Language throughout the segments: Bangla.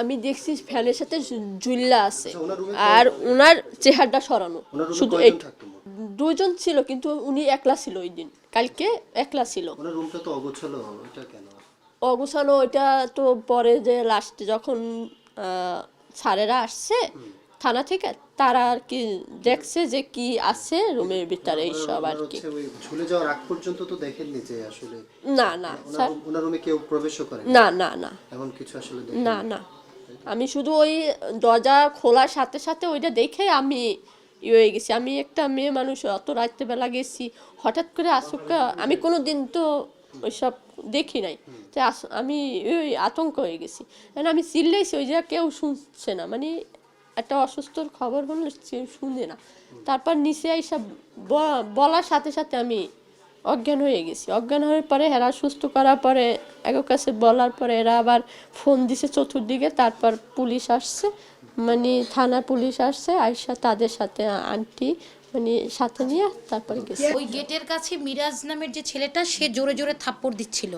আমি দেখছি ফ্যানের সাথে ঝুল্লা আছে আর ওনার চেহারাটা সরানো। শুধু এই দুজন ছিল কিন্তু উনি একলা ছিল ওই দিন, কালকে একলা ছিল। রুমটা তো অগোছালো, এটা কেন অগোছালো? এটা তো পরে যে লাস্টে যখন স্যারেরা আসছে থানা থেকে, তারা আর কি দেখছে যে কি আছে রুমের ভিতরে এইসব আর কি। ঝুলে যাওয়ার আগ পর্যন্ত তো দেখেননি যে আসলে? না না স্যার, ওনার রুমে কেউ প্রবেশও করে না না না এমন কিছু আসলে না না। আমি শুধু ওই দরজা খোলার সাথে সাথে ওইটা দেখে আমি হয়ে গেছি। আমি একটা মেয়ে মানুষ, অত রাত্রেবেলা গেছি, হঠাৎ করে আচমকা, আমি কোনো দিন তো ওইসব দেখি নাই, যে আমি ওই আতঙ্ক হয়ে গেছি। কারণ আমি চিল্লাইছি, ওই যে কেউ শুনছে না, মানে একটা অসুস্থর খবর হলে শুনে না। তারপর নিচে এইসব বলার সাথে সাথে আমি অজ্ঞান হয়ে গেছি। অজ্ঞান হওয়ার পরে এরা সুস্থ করার পরে একের কাছে বলার পরে এরা আবার ফোন দিছে চতুর্দিকে। তারপর পুলিশ আসছে, মানে থানা পুলিশ আসছে, আইসা তাদের সাথে আন্টি মানে সাথে নিয়ে তারপরে গেছে। ওই গেটের কাছে মিরাজ নামের যে ছেলেটা, সে জোরে জোরে থাপ্পড় দিচ্ছিল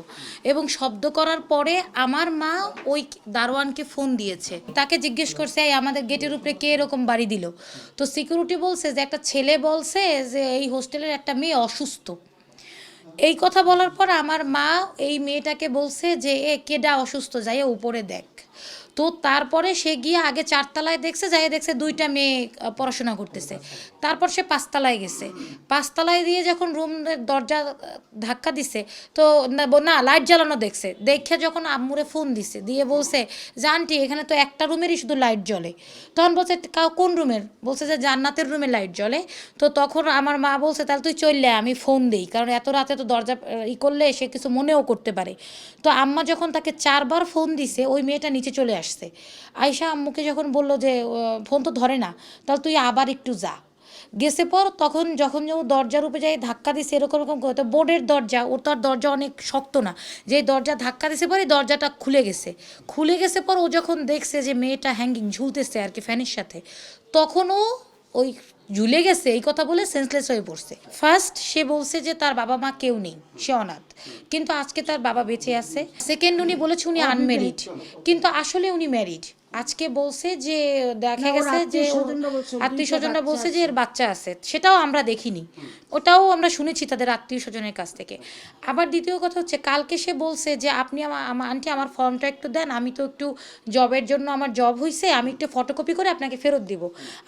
এবং শব্দ করার পরে আমার মা ওই দারোয়ানকে ফোন দিয়েছে, তাকে জিজ্ঞেস করছে এই আমাদের গেটের উপরে কে এরকম বাড়ি দিল। তো সিকিউরিটি বলছে যে একটা ছেলে বলছে যে এই হোস্টেলের একটা মেয়ে অসুস্থ। এই কথা বলার পর আমার মা এই মেয়েটাকে বলছে যে এ কেডা অসুস্থ, যাইয়া উপরে দেখ। তো তারপরে সে গিয়ে আগে 4 তলায় দেখছে, যাই দেখছে 2টা মেয়ে পড়াশোনা করতেছে। তারপর সে 5 তলায় গেছে। 5 তলায় দিয়ে যখন রুমের দরজা ধাক্কা দিছে, তো না লাইট জ্বালানো দেখছে। দেখে যখন আম্মুরে ফোন দিছে, দিয়ে বলছে যে আন্টি এখানে তো একটা রুমেরই শুধু লাইট জ্বলে। তখন বলছে কোন রুমের? বলছে যে জান্নাতের রুমে লাইট জ্বলে। তো তখন আমার মা বলছে তাহলে তুই চললে আমি ফোন দিই, কারণ এত রাতে তো দরজা করলে সে কিছু মনেও করতে পারে। তো আম্মা যখন তাকে 4 বার ফোন দিছে, ওই মেয়েটা নিচে চলে আসছে। আয়শা আম্মুকে যখন বললো যে ফোন তো ধরে না, তাহলে তুই আবার একটু যা। গেছে পর তখন যখন ও দরজার উপরে যাই ধাক্কা দিছে, এরকম এরকম তো বোর্ডের দরজা, ওর তো আর দরজা অনেক শক্ত না, যে দরজা ধাক্কা দিছে পরে দরজাটা খুলে গেছে পর ও যখন দেখছে যে মেয়েটা হ্যাঙ্গিং ঝুলতেছে আর কি ফ্যানের সাথে, তখন ও ওই ঝুলে গেছে এই কথা বলে সেন্সলেস হয়ে পড়ছে। ফার্স্ট সে বলছে যে তার বাবা মা কেউ নেই, সে অনাথ, কিন্তু আজকে তার বাবা বেঁচে আছে। সেকেন্ড উনি বলেছে উনি আনম্যারিড, কিন্তু আসলে উনি ম্যারিড। আজকে বলছে যে দেখা গেছে যে আত্মীয় স্বজনরা বলছে যে এর বাচ্চা আছে, সেটাও আমরা দেখিনি, ওটাও আমরা শুনেছি তাদের আত্মীয় স্বজনের কাছ থেকে। আবার দ্বিতীয় কথা হচ্ছে কালকে সে বলছে যে আপনি আমার আন্টি আমার ফর্মটা একটু দেন, আমি তো একটু জবের জন্য আমার জব হয়েছে, আমি একটু ফটোকপি করে আপনাকে ফেরত দিব।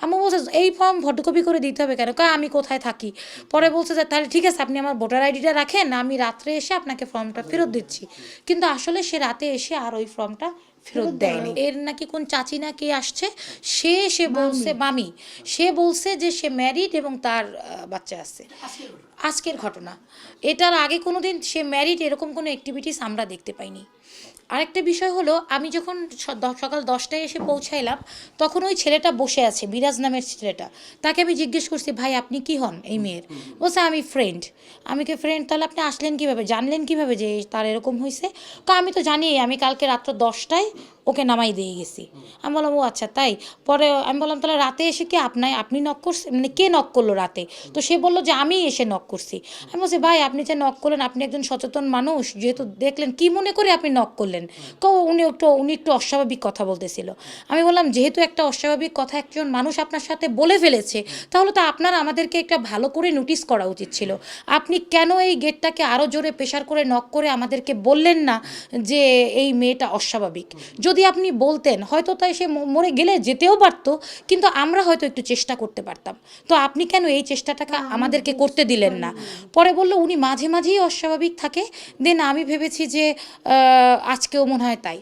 আমি বলছে এই ফর্ম ফটোকপি করে দিতে হবে কেন, কারণ আমি কোথায় থাকি। পরে বলছে যে তাহলে ঠিক আছে আপনি আমার ভোটার আইডিটা রাখেন, আমি রাত্রে এসে আপনাকে ফর্মটা ফেরত দিচ্ছি। কিন্তু আসলে সে রাতে এসে আর ওই ফর্মটা ফেরত দেয়নি। এর নাকি কোন চাচি না কে আসছে, সে বলছে মামি, সে বলছে যে সে ম্যারিড এবং তার বাচ্চা আছে। আজকের ঘটনা, এটার আগে কোনো দিন সে ম্যারিড এরকম কোনো অ্যাক্টিভিটিস আমরা দেখতে পাইনি। আরেকটা বিষয় হলো, আমি যখন সকাল 10টায় এসে পৌঁছাইলাম, তখন ওই ছেলেটা বসে আছে, বিরাজ নামের ছেলেটা। তাকে আমি জিজ্ঞেস করছি ভাই আপনি কি হন এই মেয়ের? বলছে আমি ফ্রেন্ড। আমি কি ফ্রেন্ড? তাহলে আপনি আসলেন কীভাবে, জানলেন কীভাবে যে তার এরকম হয়েছে? আমি তো জানি, আমি কালকে রাত্র 10টায় ওকে নামাই দিয়ে গেছি। আমি বললাম ও আচ্ছা তাই। পরে আমি বললাম তাহলে রাতে এসে কি আপনি নক করছেন, মানে কে নক করলো রাতে? তো সে বললো যে আমি এসে নক করছি। আমি বলছি ভাই আপনি যে নক করলেন, আপনি একজন সচেতন মানুষ, যেহেতু দেখলেন কি মনে করে আপনি নক করলেন? উনি একটু অস্বাভাবিক কথা বলতেছিল। আমি বললাম যেহেতু একটা অস্বাভাবিক কথা একজন মানুষ আপনার সাথে বলে ফেলেছে, তাহলে তো আপনার আমাদেরকে একটা ভালো করে নোটিস করা উচিত ছিল। আপনি কেন এই গেটটাকে আরও জোরে প্রেশার করে নক করে আমাদেরকে বললেন না যে এই মেয়েটা অস্বাভাবিক? যদি আপনি বলতেন হয়তো তাই সে মরে গেলে যেতেও পারতো, কিন্তু আমরা হয়তো একটু চেষ্টা করতে পারতাম। তো আপনি কেন এই চেষ্টাটাকে আমাদেরকে করতে দিলেন না? পরে বললো উনি মাঝে মাঝেই অস্বাভাবিক থাকে। দেন আমি ভেবেছি যে আজকেও মনে হয় তাই।